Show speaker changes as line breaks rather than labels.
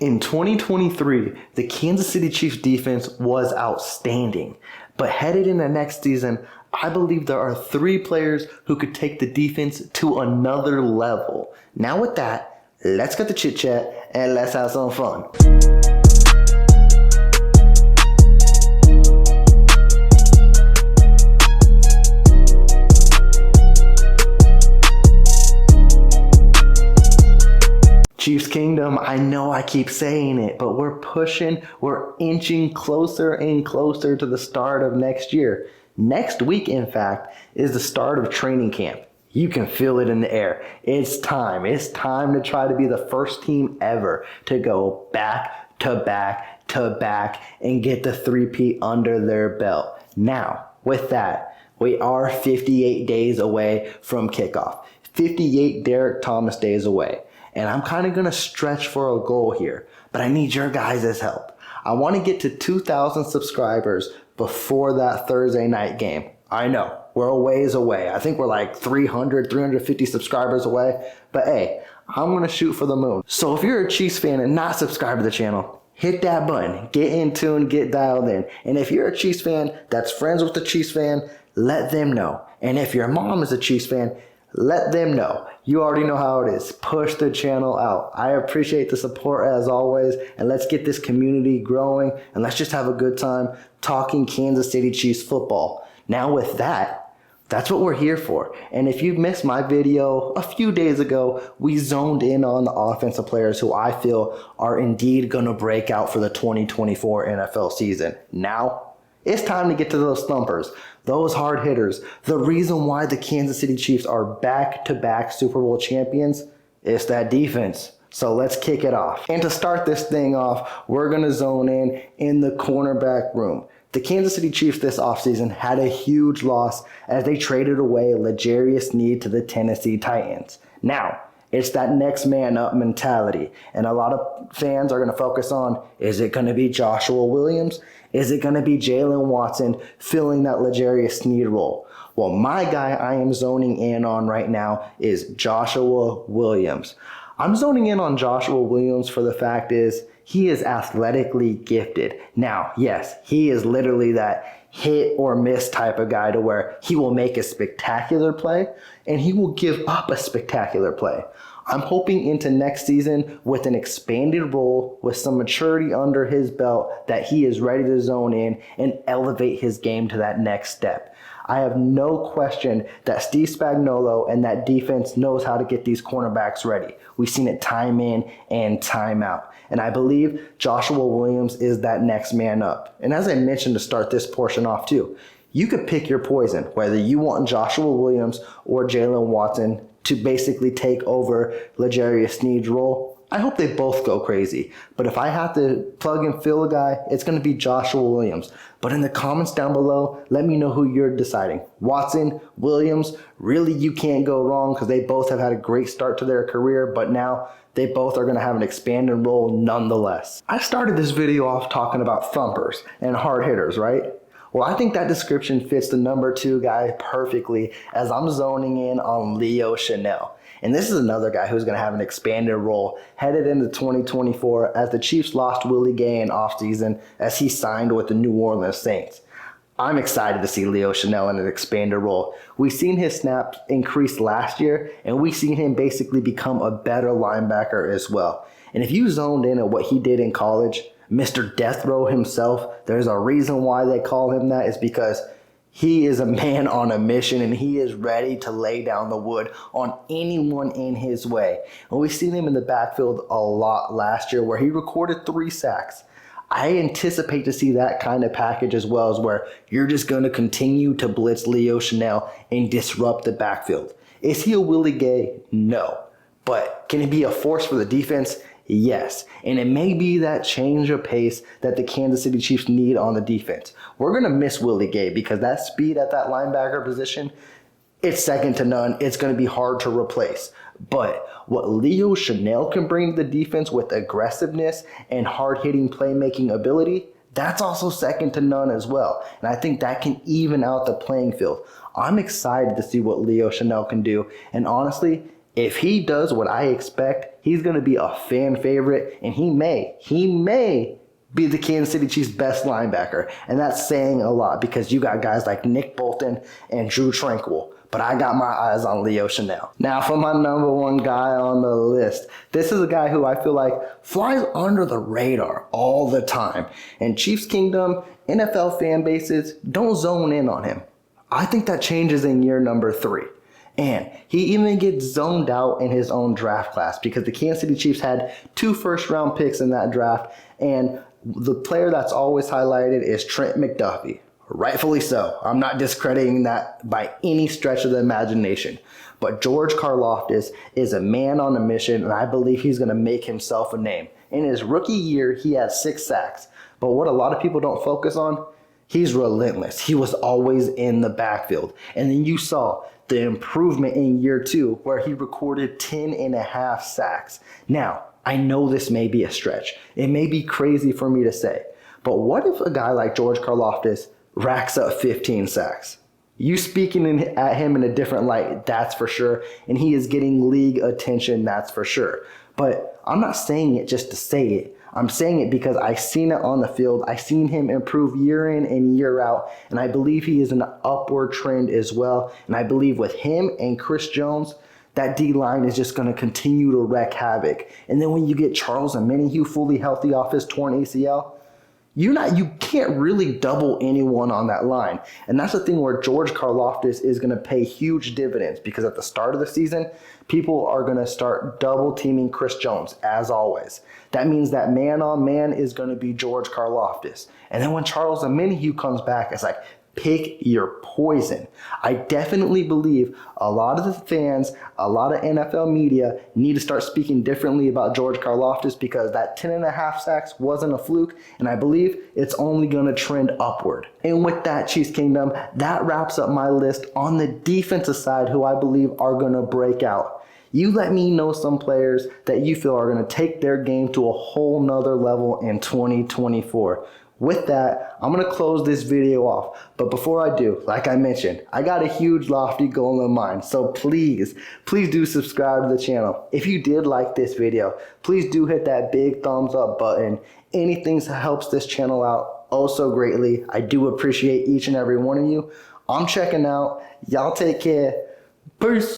In 2023, the Kansas City Chiefs defense was outstanding, but headed into next season, I believe there are 3 players who could take the defense to another level. Now with that, let's cut the chit chat and let's have some fun. Chiefs Kingdom, I know I keep saying it, but we're inching closer and closer to the start of next year. Next week, in fact, is the start of training camp. You can feel it in the air. It's time. It's time to try to be the first team ever to go back to back to back and get the three-peat under their belt. Now, with that, we are 58 days away from kickoff. 58 Derek Thomas days away. And I'm kind of going to stretch for a goal here, but I need your guys' help. I want to get to 2,000 subscribers before that Thursday night game. I know, we're a ways away. I think we're like 350 subscribers away. But hey, I'm going to shoot for the moon. So if you're a Chiefs fan and not subscribed to the channel, hit that button, get in tune, get dialed in. And if you're a Chiefs fan that's friends with the Chiefs fan, let them know. And if your mom is a Chiefs fan, let them know. You already know how it is. Push the channel out. I appreciate the support as always, and let's get this community growing, and let's just have a good time talking Kansas City Chiefs football. Now with that, that's what we're here for. And if you missed my video a few days ago, we zoned in on the offensive players who I feel are indeed going to break out for the 2024 NFL season. Now, it's time to get to those thumpers, those hard hitters. The reason why the Kansas City Chiefs are back-to-back Super Bowl champions is that defense. So let's kick it off. And to start this thing off, we're going to zone in the cornerback room. The Kansas City Chiefs this offseason had a huge loss as they traded away L'Jarius Sneed to the Tennessee Titans. Now, it's that next man up mentality. And a lot of fans are going to focus on, is it going to be Joshua Williams? Is it going to be Jalen Watson filling that L'Jarius Sneed role? Well, my guy I am zoning in on right now is Joshua Williams. I'm zoning in on Joshua Williams for the fact is he is athletically gifted. Now, yes, he is literally that hit or miss type of guy to where he will make a spectacular play and he will give up a spectacular play. I'm hoping into next season with an expanded role with some maturity under his belt that he is ready to zone in and elevate his game to that next step. I have no question that Steve Spagnuolo and that defense knows how to get these cornerbacks ready. We've seen it time in and time out. And I believe Joshua Williams is that next man up. And as I mentioned to start this portion off too, you could pick your poison, whether you want Joshua Williams or Jalen Watson to basically take over L'Jarius Sneed's role. I hope they both go crazy. But if I have to plug and fill a guy, it's going to be Joshua Williams. But in the comments down below, let me know who you're deciding. Watson, Williams, really you can't go wrong because they both have had a great start to their career, but now they both are going to have an expanded role nonetheless. I started this video off talking about thumpers and hard hitters, right? Well, I think that description fits the number 2 guy perfectly as I'm zoning in on Leo Chenal. And this is another guy who's going to have an expanded role headed into 2024 as the Chiefs lost Willie Gay in offseason as he signed with the New Orleans Saints. I'm excited to see Leo Chenal in an expanded role. We've seen his snaps increase last year, and we've seen him basically become a better linebacker as well. And if you zoned in on what he did in college, Mr. Death Row himself, there's a reason why they call him that. Is because he is a man on a mission and he is ready to lay down the wood on anyone in his way. And we've seen him in the backfield a lot last year where he recorded 3 sacks. I anticipate to see that kind of package as well, as where you're just going to continue to blitz Leo Chenal and disrupt the backfield. Is he a Willie Gay? No. But can he be a force for the defense? Yes, and it may be that change of pace that the Kansas City Chiefs need on the defense. We're going to miss Willie Gay because that speed at that linebacker position, it's second to none. It's going to be hard to replace. But what Leo Chenal can bring to the defense with aggressiveness and hard-hitting playmaking ability, that's also second to none as well. And I think that can even out the playing field. I'm excited to see what Leo Chenal can do. And honestly, If he does what I expect, he's going to be a fan favorite, and he may be the Kansas City Chiefs' best linebacker. And that's saying a lot because you got guys like Nick Bolton and Drew Tranquill. But I got my eyes on Leo Chanel. Now for my number one guy on the list. This is a guy who I feel like flies under the radar all the time. And Chiefs Kingdom, NFL fan bases don't zone in on him. I think that changes in year number 3. And he even gets zoned out in his own draft class because the Kansas City Chiefs had 2 first-round picks in that draft. And the player that's always highlighted is Trent McDuffie. Rightfully so. I'm not discrediting that by any stretch of the imagination. But George Karlaftis is a man on a mission, and I believe he's going to make himself a name. In his rookie year, he had 6 sacks. But what a lot of people don't focus on, he's relentless. He was always in the backfield. And then you saw the improvement in year 2 where he recorded 10.5 sacks. Now, I know this may be a stretch. It may be crazy for me to say. But what if a guy like George Karlaftis racks up 15 sacks? You speaking at him in a different light, that's for sure. And he is getting league attention, that's for sure. But I'm not saying it just to say it. I'm saying it because I've seen it on the field. I've seen him improve year in and year out. And I believe he is in an upward trend as well. And I believe with him and Chris Jones, that D-line is just going to continue to wreak havoc. And then when you get Charles Omenihu fully healthy off his torn ACL, you can't really double anyone on that line. And that's the thing where George Karlaftis is going to pay huge dividends because at the start of the season, people are going to start double teaming Chris Jones as always. That means that man on man is going to be George Karlaftis. And then when Charles Omenihu comes back, it's like, pick your poison. I definitely believe a lot of the fans, a lot of NFL media need to start speaking differently about George Karlaftis because that 10.5 sacks wasn't a fluke, and I believe it's only going to trend upward. And with that, Chiefs Kingdom, that wraps up my list on the defensive side who I believe are going to break out. You let me know some players that you feel are going to take their game to a whole nother level in 2024. With that, I'm going to close this video off. But before I do, like I mentioned, I got a huge lofty goal in mind. So please do subscribe to the channel. If you did like this video, please do hit that big thumbs up button. Anything that helps this channel out oh so greatly. I do appreciate each and every one of you. I'm checking out. Y'all take care. Peace.